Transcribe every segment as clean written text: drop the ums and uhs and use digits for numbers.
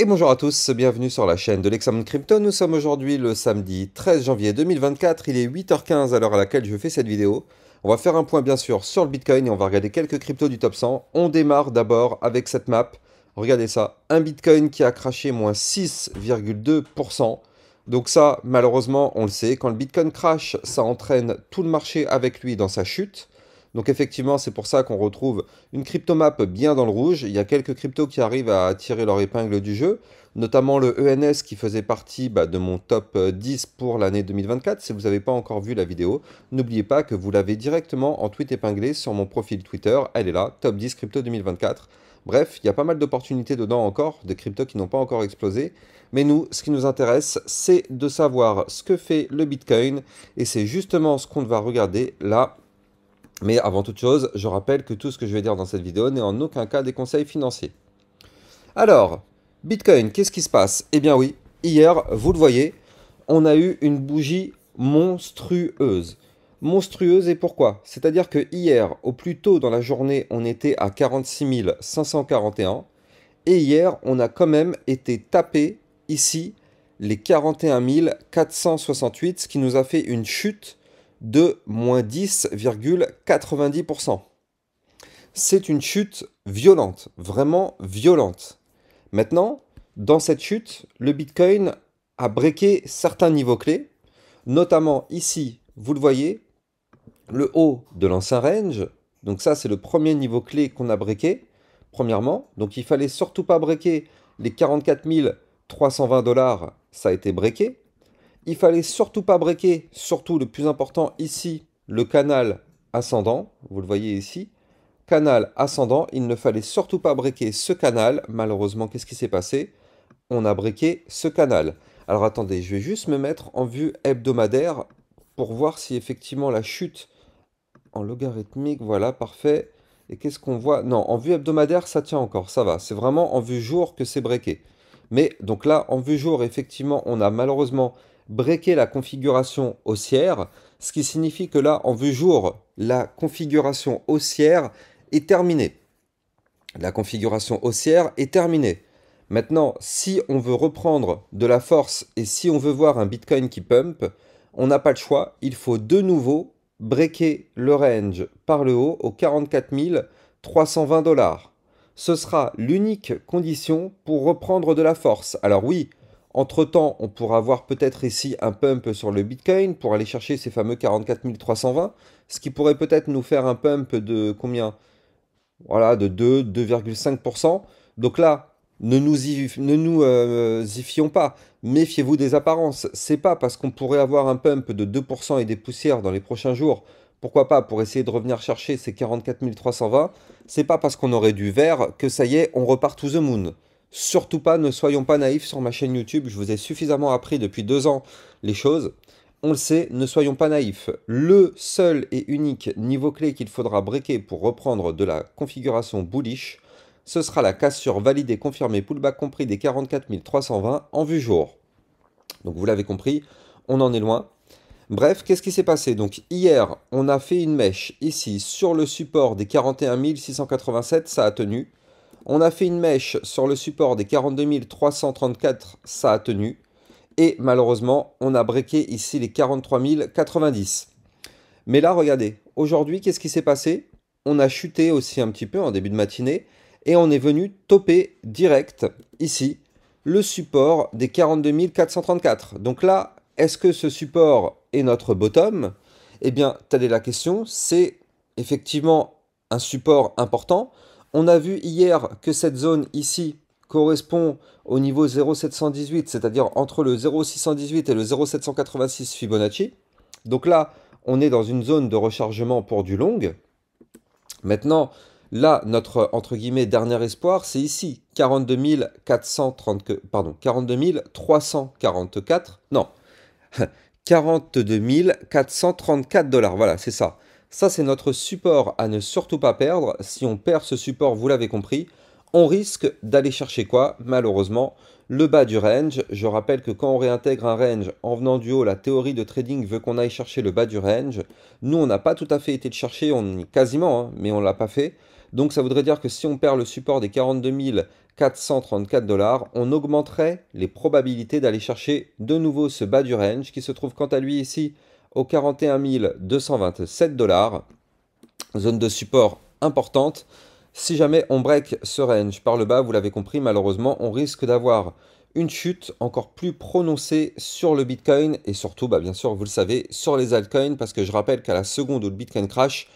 Et bonjour à tous, bienvenue sur la chaîne de l'Examen Crypto. Nous sommes aujourd'hui le samedi 13 janvier 2024, il est 8h15 à l'heure à laquelle je fais cette vidéo. On va faire un point bien sûr sur le Bitcoin et on va regarder quelques cryptos du top 100. On démarre d'abord avec cette map. Regardez ça, un Bitcoin qui a craché moins 6,2%. Donc ça, malheureusement, on le sait, quand le Bitcoin crash, ça entraîne tout le marché avec lui dans sa chute. Donc effectivement, c'est pour ça qu'on retrouve une cryptomap bien dans le rouge. Il y a quelques cryptos qui arrivent à tirer leur épingle du jeu, notamment le ENS qui faisait partie de mon top 10 pour l'année 2024. Si vous n'avez pas encore vu la vidéo, n'oubliez pas que vous l'avez directement en tweet épinglé sur mon profil Twitter. Elle est là, top 10 crypto 2024. Bref, il y a pas mal d'opportunités dedans encore, de cryptos qui n'ont pas encore explosé. Mais nous, ce qui nous intéresse, c'est de savoir ce que fait le Bitcoin. Et c'est justement ce qu'on va regarder là. Mais avant toute chose, je rappelle que tout ce que je vais dire dans cette vidéo n'est en aucun cas des conseils financiers. Alors, Bitcoin, qu'est-ce qui se passe? Eh bien oui, hier, vous le voyez, on a eu une bougie monstrueuse. Monstrueuse et pourquoi? C'est-à-dire que hier, au plus tôt dans la journée, on était à 46 541. Et hier, on a quand même été tapé ici les 41 468, ce qui nous a fait une chute de moins 10,90%. C'est une chute violente, vraiment violente. Maintenant, dans cette chute, le Bitcoin a breaké certains niveaux clés, notamment ici, vous le voyez, le haut de l'ancien range. Donc ça, c'est le premier niveau clé qu'on a breaké, premièrement. Donc il fallait surtout pas breaker les 44 320 $, ça a été breaké. Il fallait surtout pas breaker, surtout le plus important ici, le canal ascendant. Vous le voyez ici. Canal ascendant, il ne fallait surtout pas breaker ce canal. Malheureusement, qu'est-ce qui s'est passé? On a breaké ce canal. Alors attendez, je vais juste me mettre en vue hebdomadaire pour voir si effectivement la chute en logarithmique, voilà, parfait. Et qu'est-ce qu'on voit? Non, en vue hebdomadaire, ça tient encore, ça va. C'est vraiment en vue jour que c'est breaké. Mais donc là, en vue jour, effectivement, on a malheureusement breaké la configuration haussière, ce qui signifie que là, en vue jour, la configuration haussière est terminée. La configuration haussière est terminée. Maintenant, si on veut reprendre de la force et si on veut voir un Bitcoin qui pump, on n'a pas le choix. Il faut de nouveau breaker le range par le haut aux 44 320 $. Ce sera l'unique condition pour reprendre de la force. Alors oui, entre-temps, on pourra avoir peut-être ici un pump sur le Bitcoin pour aller chercher ces fameux 44 320, ce qui pourrait peut-être nous faire un pump de combien? Voilà, de 2,5%. Donc là, ne nous y fions pas. Méfiez-vous des apparences. C'est pas parce qu'on pourrait avoir un pump de 2% et des poussières dans les prochains jours, pourquoi pas, pour essayer de revenir chercher ces 44 320, c'est pas parce qu'on aurait du vert que ça y est, on repart to the moon. Surtout pas, ne soyons pas naïfs sur ma chaîne YouTube, je vous ai suffisamment appris depuis 2 ans les choses. On le sait, ne soyons pas naïfs. Le seul et unique niveau clé qu'il faudra breaker pour reprendre de la configuration bullish, ce sera la cassure validée, confirmée, pullback compris des 44 320 en vue jour. Donc vous l'avez compris, on en est loin. Bref, qu'est-ce qui s'est passé? Donc hier, on a fait une mèche ici sur le support des 41 687, ça a tenu. On a fait une mèche sur le support des 42 334, ça a tenu. Et malheureusement, on a breaké ici les 43 090. Mais là, regardez, aujourd'hui, qu'est-ce qui s'est passé? On a chuté aussi un petit peu en début de matinée et on est venu topper direct ici le support des 42 434. Donc là, est-ce que ce support est notre bottom? Eh bien, telle est la question. C'est effectivement un support important. On a vu hier que cette zone ici correspond au niveau 0,718, c'est-à-dire entre le 0,618 et le 0,786 Fibonacci. Donc là, on est dans une zone de rechargement pour du long. Maintenant, là, notre, entre guillemets, dernier espoir, c'est ici, 42 430, pardon, 42 344, non, 42 434 $, voilà, c'est ça. Ça, c'est notre support à ne surtout pas perdre. Si on perd ce support, vous l'avez compris, on risque d'aller chercher quoi? Malheureusement, le bas du range. Je rappelle que quand on réintègre un range en venant du haut, la théorie de trading veut qu'on aille chercher le bas du range. Nous, on n'a pas tout à fait été le chercher, on y quasiment, hein, mais on ne l'a pas fait. Donc ça voudrait dire que si on perd le support des 42 434 $, on augmenterait les probabilités d'aller chercher de nouveau ce bas du range qui se trouve quant à lui ici au 41 227 $. Zone de support importante. Si jamais on break ce range par le bas, vous l'avez compris, malheureusement, on risque d'avoir une chute encore plus prononcée sur le Bitcoin et surtout, bien sûr, vous le savez, sur les altcoins, parce que je rappelle qu'à la seconde où le Bitcoin crash,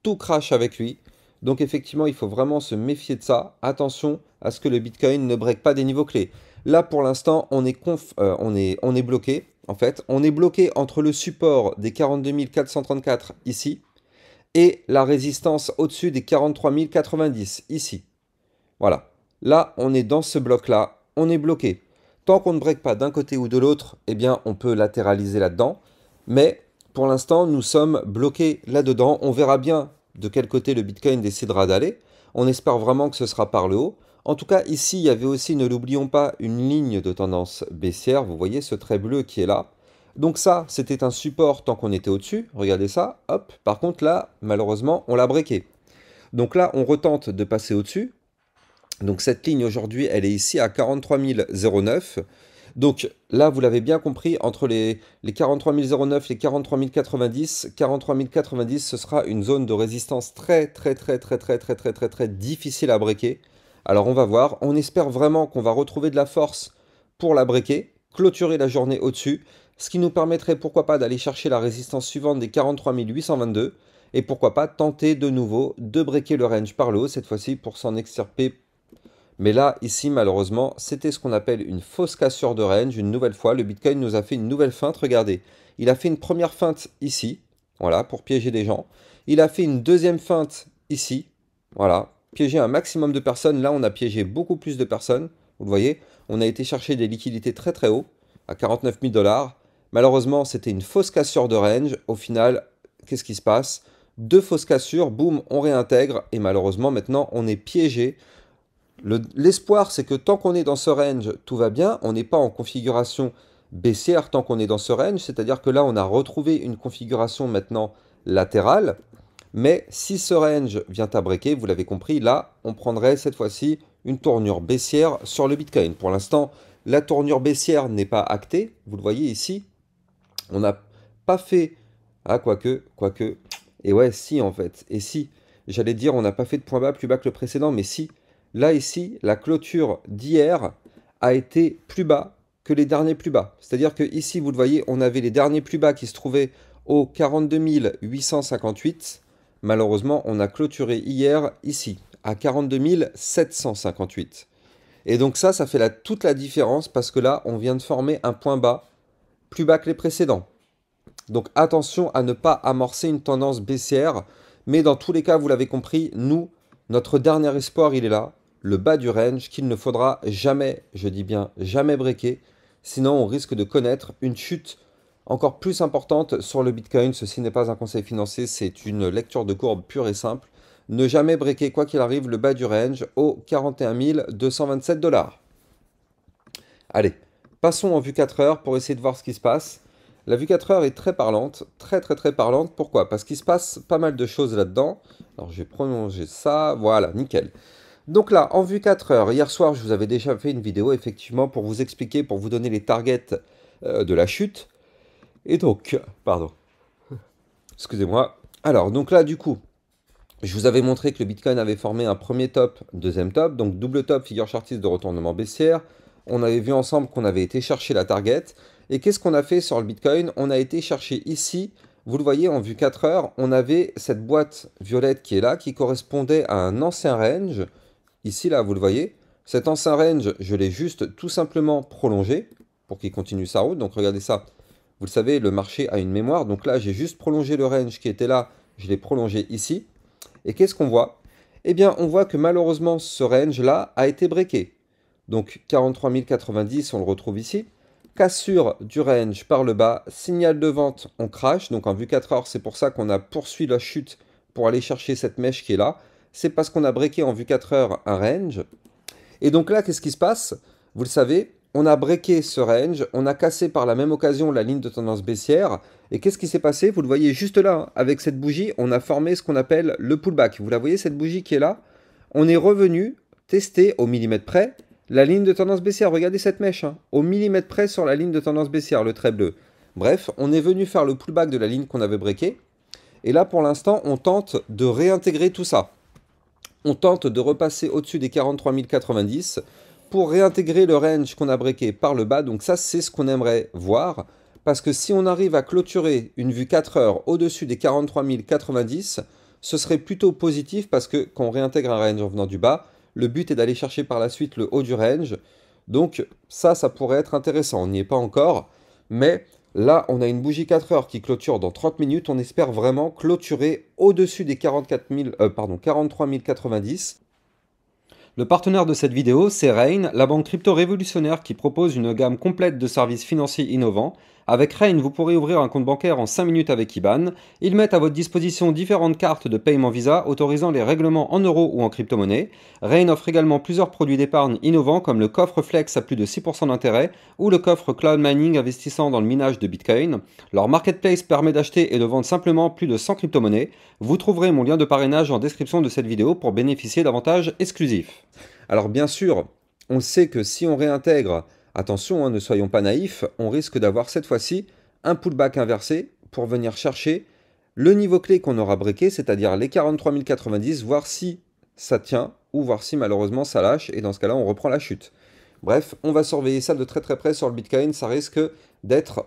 tout crash avec lui. Donc effectivement, il faut vraiment se méfier de ça. Attention à ce que le Bitcoin ne break pas des niveaux clés. Là, pour l'instant, on est bloqué. En fait, on est bloqué entre le support des 42 434 ici et la résistance au-dessus des 43 090 ici. Voilà. Là, on est dans ce bloc-là. On est bloqué. Tant qu'on ne break pas d'un côté ou de l'autre, eh bien, on peut latéraliser là-dedans. Mais pour l'instant, nous sommes bloqués là-dedans. On verra bien de quel côté le Bitcoin décidera d'aller. On espère vraiment que ce sera par le haut. En tout cas, ici, il y avait aussi, ne l'oublions pas, une ligne de tendance baissière. Vous voyez ce trait bleu qui est là. Donc ça, c'était un support tant qu'on était au-dessus. Regardez ça, hop. Par contre, là, malheureusement, on l'a breaké. Donc là, on retente de passer au-dessus. Donc cette ligne aujourd'hui, elle est ici à 43 009. Donc là, vous l'avez bien compris, entre les 43 009 et les 43 090, 43 090, ce sera une zone de résistance très difficile à breaker. Alors on va voir, on espère vraiment qu'on va retrouver de la force pour la breaker, clôturer la journée au-dessus, ce qui nous permettrait pourquoi pas d'aller chercher la résistance suivante des 43 822, et pourquoi pas tenter de nouveau de breaker le range par le haut, cette fois-ci pour s'en extirper. Mais là, ici, malheureusement, c'était ce qu'on appelle une fausse cassure de range. Une nouvelle fois, le Bitcoin nous a fait une nouvelle feinte. Regardez, il a fait une première feinte ici, voilà, pour piéger des gens. Il a fait une deuxième feinte ici, voilà, piéger un maximum de personnes. Là, on a piégé beaucoup plus de personnes. Vous le voyez, on a été chercher des liquidités très haut, à 49 000 $. Malheureusement, c'était une fausse cassure de range. Au final, qu'est-ce qui se passe? Deux fausses cassures, boum, on réintègre. Et malheureusement, maintenant, on est piégé. L'espoir, c'est que tant qu'on est dans ce range, tout va bien. On n'est pas en configuration baissière tant qu'on est dans ce range. C'est-à-dire que là, on a retrouvé une configuration maintenant latérale. Mais si ce range vient à breaker, vous l'avez compris, là, on prendrait cette fois-ci une tournure baissière sur le Bitcoin. Pour l'instant, la tournure baissière n'est pas actée. Vous le voyez ici. On n'a pas fait... Ah, quoique... Et ouais, si, en fait. Et si, j'allais dire, on n'a pas fait de point bas plus bas que le précédent, mais si... Là, ici, la clôture d'hier a été plus bas que les derniers plus bas. C'est-à-dire que ici, vous le voyez, on avait les derniers plus bas qui se trouvaient au 42 858. Malheureusement, on a clôturé hier, ici, à 42 758. Et donc ça fait toute la différence parce que là, on vient de former un point bas plus bas que les précédents. Donc attention à ne pas amorcer une tendance baissière. Mais dans tous les cas, vous l'avez compris, nous, notre dernier espoir, il est là. Le bas du range qu'il ne faudra jamais, je dis bien jamais breaker, sinon on risque de connaître une chute encore plus importante sur le Bitcoin. Ceci n'est pas un conseil financier, c'est une lecture de courbe pure et simple. Ne jamais breaker, quoi qu'il arrive, le bas du range au 41 227 $. Allez, passons en vue 4 heures pour essayer de voir ce qui se passe. La vue 4 heures est très parlante, très parlante. Pourquoi? Parce qu'il se passe pas mal de choses là-dedans. Alors je vais prolonger ça, voilà, nickel. Donc là, en vue 4 heures, hier soir, je vous avais déjà fait une vidéo, effectivement, pour vous expliquer, pour vous donner les targets de la chute. Et donc, pardon, excusez-moi. Alors, donc là, du coup, je vous avais montré que le Bitcoin avait formé un premier top, deuxième top, donc double top, figure chartiste de retournement baissière. On avait vu ensemble qu'on avait été chercher la target. Et qu'est-ce qu'on a fait sur le Bitcoin? On a été chercher ici, vous le voyez, en vue 4 heures, on avait cette boîte violette qui est là, qui correspondait à un ancien range. Ici, là, vous le voyez. Cet ancien range, je l'ai juste tout simplement prolongé pour qu'il continue sa route. Donc, regardez ça. Vous le savez, le marché a une mémoire. Donc là, j'ai juste prolongé le range qui était là. Je l'ai prolongé ici. Et qu'est-ce qu'on voit? Eh bien, on voit que malheureusement, ce range-là a été breaké. Donc, 43 090, on le retrouve ici. Cassure du range par le bas. Signal de vente, on crash. Donc, en vue 4 heures, c'est pour ça qu'on a poursuivi la chute pour aller chercher cette mèche qui est là. C'est parce qu'on a breaké en vue 4 heures un range. Et donc là, qu'est-ce qui se passe? Vous le savez, on a breaké ce range, on a cassé par la même occasion la ligne de tendance baissière. Et qu'est-ce qui s'est passé? Vous le voyez juste là, hein. Avec cette bougie, on a formé ce qu'on appelle le pullback. Vous la voyez, cette bougie qui est là? On est revenu tester au millimètre près la ligne de tendance baissière. Regardez cette mèche, hein, au millimètre près sur la ligne de tendance baissière, le trait bleu. Bref, on est venu faire le pullback de la ligne qu'on avait breaké. Et là, pour l'instant, on tente de réintégrer tout ça. On tente de repasser au-dessus des 43 090 pour réintégrer le range qu'on a breaké par le bas. Donc ça, c'est ce qu'on aimerait voir. Parce que si on arrive à clôturer une vue 4 heures au-dessus des 43 090, ce serait plutôt positif parce que quand on réintègre un range en venant du bas, le but est d'aller chercher par la suite le haut du range. Donc ça pourrait être intéressant. On n'y est pas encore, mais là, on a une bougie 4 heures qui clôture dans 30 minutes. On espère vraiment clôturer au-dessus des 43 090. Le partenaire de cette vidéo, c'est Rain, la banque crypto révolutionnaire qui propose une gamme complète de services financiers innovants. Avec Rain, vous pourrez ouvrir un compte bancaire en 5 minutes avec IBAN. Ils mettent à votre disposition différentes cartes de paiement Visa autorisant les règlements en euros ou en crypto-monnaie. Rain offre également plusieurs produits d'épargne innovants comme le coffre Flex à plus de 6% d'intérêt ou le coffre Cloud Mining investissant dans le minage de Bitcoin. Leur marketplace permet d'acheter et de vendre simplement plus de 100 crypto-monnaies. Vous trouverez mon lien de parrainage en description de cette vidéo pour bénéficier d'avantages exclusifs. Alors bien sûr, on sait que si on réintègre, attention, hein, ne soyons pas naïfs, on risque d'avoir cette fois-ci un pullback inversé pour venir chercher le niveau clé qu'on aura breaké, c'est-à-dire les 43 090, voir si ça tient ou voir si malheureusement ça lâche et dans ce cas-là on reprend la chute. Bref, on va surveiller ça de très très près sur le Bitcoin, ça risque d'être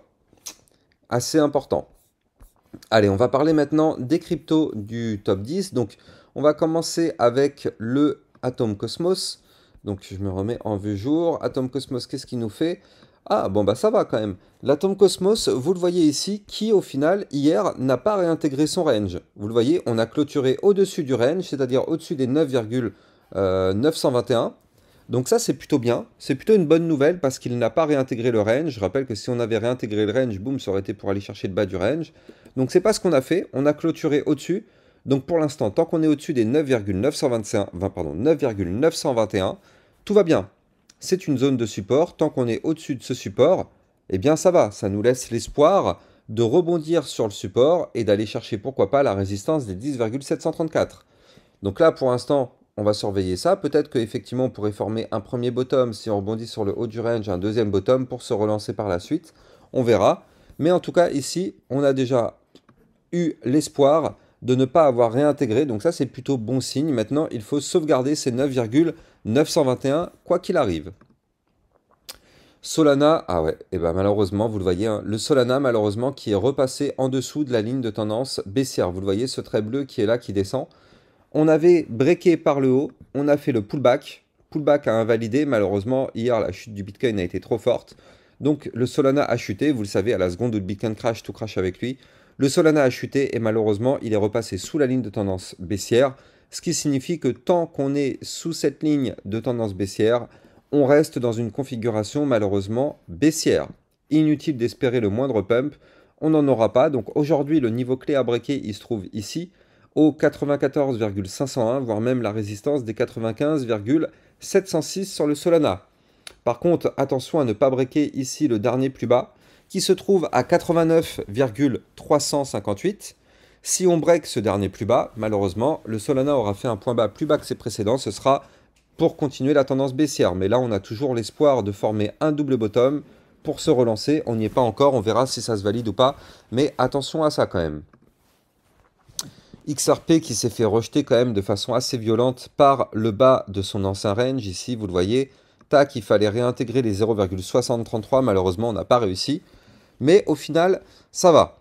assez important. Allez, on va parler maintenant des cryptos du top 10. Donc on va commencer avec le Atom Cosmos. Donc je me remets en vue jour. Atom Cosmos, qu'est-ce qu'il nous fait? Ah bon bah ça va quand même. L'Atom Cosmos, vous le voyez ici, qui au final hier n'a pas réintégré son range. Vous le voyez, on a clôturé au-dessus du range, c'est-à-dire au-dessus des 9,921. Donc ça c'est plutôt bien, c'est plutôt une bonne nouvelle parce qu'il n'a pas réintégré le range. Je rappelle que si on avait réintégré le range, boum, ça aurait été pour aller chercher le bas du range. Donc c'est pas ce qu'on a fait, on a clôturé au-dessus. Donc pour l'instant, tant qu'on est au-dessus des 9,921, tout va bien. C'est une zone de support, tant qu'on est au-dessus de ce support, eh bien ça va, ça nous laisse l'espoir de rebondir sur le support et d'aller chercher pourquoi pas la résistance des 10,734. Donc là pour l'instant, on va surveiller ça. Peut-être qu'effectivement on pourrait former un premier bottom si on rebondit sur le haut du range, un deuxième bottom pour se relancer par la suite. On verra. Mais en tout cas ici, on a déjà eu l'espoir de ne pas avoir réintégré. Donc ça c'est plutôt bon signe. Maintenant il faut sauvegarder ces 9,921 quoi qu'il arrive. Solana, ah ouais, et ben malheureusement, vous le voyez, hein, le Solana malheureusement qui est repassé en dessous de la ligne de tendance baissière. Vous le voyez, ce trait bleu qui est là, qui descend. On avait breaké par le haut, on a fait le pullback. Pullback a invalidé, malheureusement, hier la chute du Bitcoin a été trop forte. Donc le Solana a chuté, vous le savez, à la seconde où le Bitcoin crash, tout crash avec lui. Le Solana a chuté et malheureusement, il est repassé sous la ligne de tendance baissière. Ce qui signifie que tant qu'on est sous cette ligne de tendance baissière, on reste dans une configuration malheureusement baissière. Inutile d'espérer le moindre pump, on n'en aura pas. Donc aujourd'hui, le niveau clé à breaker, il se trouve ici, au 94,501, voire même la résistance des 95,706 sur le Solana. Par contre, attention à ne pas breaker ici le dernier plus bas, qui se trouve à 89,358. Si on break ce dernier plus bas, malheureusement, le Solana aura fait un point bas plus bas que ses précédents. Ce sera pour continuer la tendance baissière. Mais là, on a toujours l'espoir de former un double bottom pour se relancer. On n'y est pas encore, on verra si ça se valide ou pas. Mais attention à ça quand même. XRP qui s'est fait rejeter quand même de façon assez violente par le bas de son ancien range. Ici, vous le voyez, tac, il fallait réintégrer les 0,6033. Malheureusement, on n'a pas réussi. Mais au final, ça va.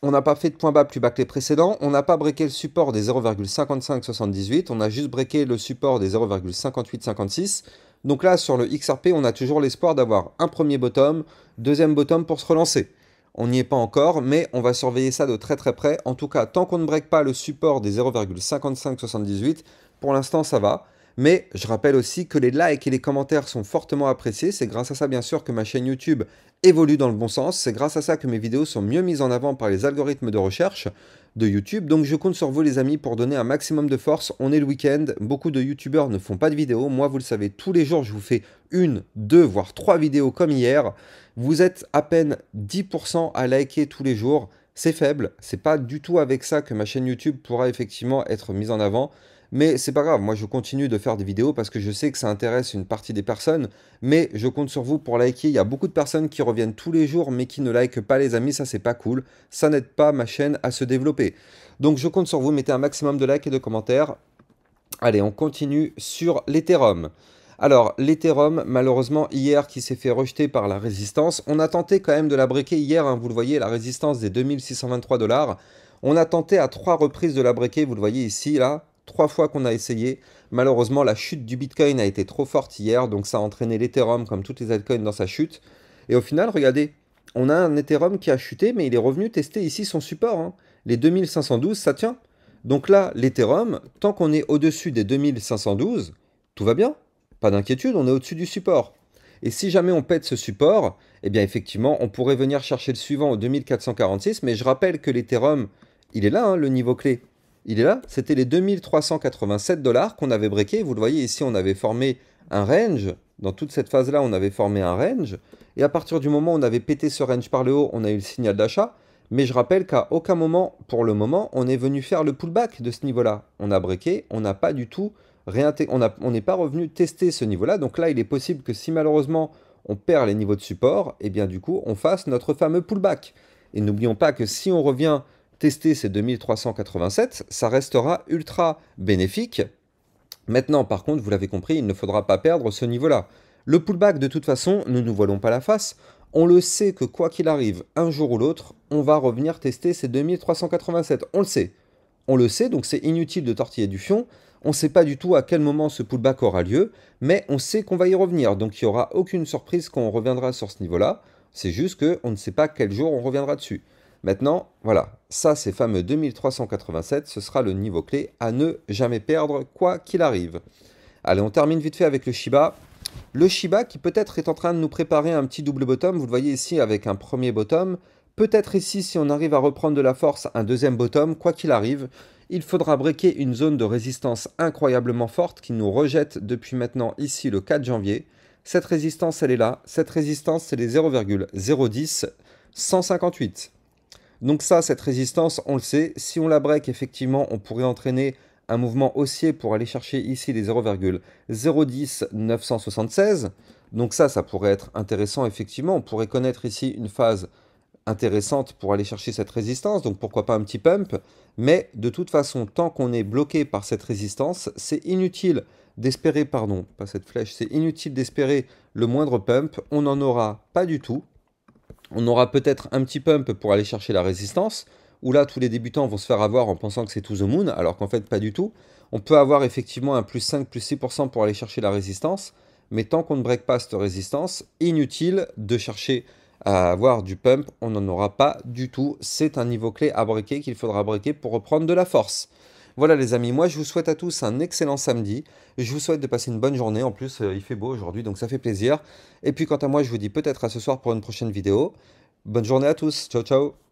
On n'a pas fait de point bas plus bas que les précédents. On n'a pas breaké le support des 0,5578. On a juste breaké le support des 0,5856. Donc là, sur le XRP, on a toujours l'espoir d'avoir un premier bottom, deuxième bottom pour se relancer. On n'y est pas encore, mais on va surveiller ça de très très près. En tout cas, tant qu'on ne break pas le support des 0,5578, pour l'instant ça va. Mais je rappelle aussi que les likes et les commentaires sont fortement appréciés. C'est grâce à ça, bien sûr, que ma chaîne YouTube évolue dans le bon sens. C'est grâce à ça que mes vidéos sont mieux mises en avant par les algorithmes de recherche de YouTube. Donc je compte sur vous, les amis, pour donner un maximum de force. On est le week-end. Beaucoup de YouTubeurs ne font pas de vidéos. Moi, vous le savez, tous les jours, je vous fais 1, 2, voire 3 vidéos comme hier. Vous êtes à peine 10% à liker tous les jours. C'est faible. C'est pas du tout avec ça que ma chaîne YouTube pourra effectivement être mise en avant. Mais c'est pas grave, moi je continue de faire des vidéos parce que je sais que ça intéresse une partie des personnes, mais je compte sur vous pour liker. Il y a beaucoup de personnes qui reviennent tous les jours mais qui ne likent pas, les amis, ça c'est pas cool. Ça n'aide pas ma chaîne à se développer. Donc je compte sur vous, mettez un maximum de likes et de commentaires. Allez, on continue sur l'Ethereum. Alors, l'Ethereum, malheureusement, hier, qui s'est fait rejeter par la résistance, on a tenté quand même de la breaker hier, hein, vous le voyez, la résistance des 2623 $. On a tenté à 3 reprises de la breaker, vous le voyez ici, là, 3 fois qu'on a essayé. Malheureusement, la chute du Bitcoin a été trop forte hier, donc ça a entraîné l'Ethereum, comme toutes les altcoins, dans sa chute. Et au final, regardez, on a un Ethereum qui a chuté, mais il est revenu tester ici son support, hein. Les 2512, ça tient. Donc là, l'Ethereum, tant qu'on est au-dessus des 2512, tout va bien. Pas d'inquiétude, on est au-dessus du support. Et si jamais on pète ce support, eh bien effectivement, on pourrait venir chercher le suivant au 2446. Mais je rappelle que l'Ethereum, il est là, hein, le niveau clé. Il est là, c'était les 2387 $ qu'on avait breaké. Vous le voyez ici, on avait formé un range. Dans toute cette phase-là, on avait formé un range. Et à partir du moment où on avait pété ce range par le haut, on a eu le signal d'achat. Mais je rappelle qu'à aucun moment, pour le moment, on est venu faire le pullback de ce niveau-là. On a breaké, on n'a pas du tout on n'est pas revenu tester ce niveau-là. Donc là, il est possible que si malheureusement on perd les niveaux de support, et bien du coup, on fasse notre fameux pullback. Et n'oublions pas que si on revient tester ces 2387, ça restera ultra bénéfique. Maintenant, par contre, vous l'avez compris, il ne faudra pas perdre ce niveau-là. Le pullback, de toute façon, nous ne nous voilons pas la face. On le sait que quoi qu'il arrive, un jour ou l'autre, on va revenir tester ces 2387. On le sait. On le sait, donc c'est inutile de tortiller du fion. On ne sait pas du tout à quel moment ce pullback aura lieu, mais on sait qu'on va y revenir. Donc il n'y aura aucune surprise quand on reviendra sur ce niveau-là. C'est juste qu'on ne sait pas quel jour on reviendra dessus. Maintenant, voilà, ça, ces fameux 2387, ce sera le niveau clé à ne jamais perdre, quoi qu'il arrive. Allez, on termine vite fait avec le Shiba. Le Shiba qui peut-être est en train de nous préparer un petit double bottom. Vous le voyez ici avec un premier bottom. Peut-être ici, si on arrive à reprendre de la force, un deuxième bottom. Quoi qu'il arrive, il faudra breaker une zone de résistance incroyablement forte qui nous rejette depuis maintenant ici le 4 janvier. Cette résistance, elle est là. Cette résistance, c'est les 0,010 158. Donc ça, cette résistance, on le sait, si on la break, effectivement, on pourrait entraîner un mouvement haussier pour aller chercher ici les 0,010 976. Donc ça pourrait être intéressant, effectivement. On pourrait connaître ici une phase intéressante pour aller chercher cette résistance, donc pourquoi pas un petit pump. Mais de toute façon, tant qu'on est bloqué par cette résistance, c'est inutile d'espérer, pardon, pas cette flèche, c'est inutile d'espérer le moindre pump. On n'en aura pas du tout. On aura peut-être un petit pump pour aller chercher la résistance, où là, tous les débutants vont se faire avoir en pensant que c'est to the moon, alors qu'en fait, pas du tout. On peut avoir effectivement un plus 5, plus 6% pour aller chercher la résistance, mais tant qu'on ne break pas cette résistance, inutile de chercher à avoir du pump, on n'en aura pas du tout. C'est un niveau clé à breaker qu'il faudra breaker pour reprendre de la force. Voilà les amis, moi je vous souhaite à tous un excellent samedi. Je vous souhaite de passer une bonne journée. En plus, il fait beau aujourd'hui, donc ça fait plaisir. Et puis quant à moi, je vous dis peut-être à ce soir pour une prochaine vidéo. Bonne journée à tous. Ciao, ciao.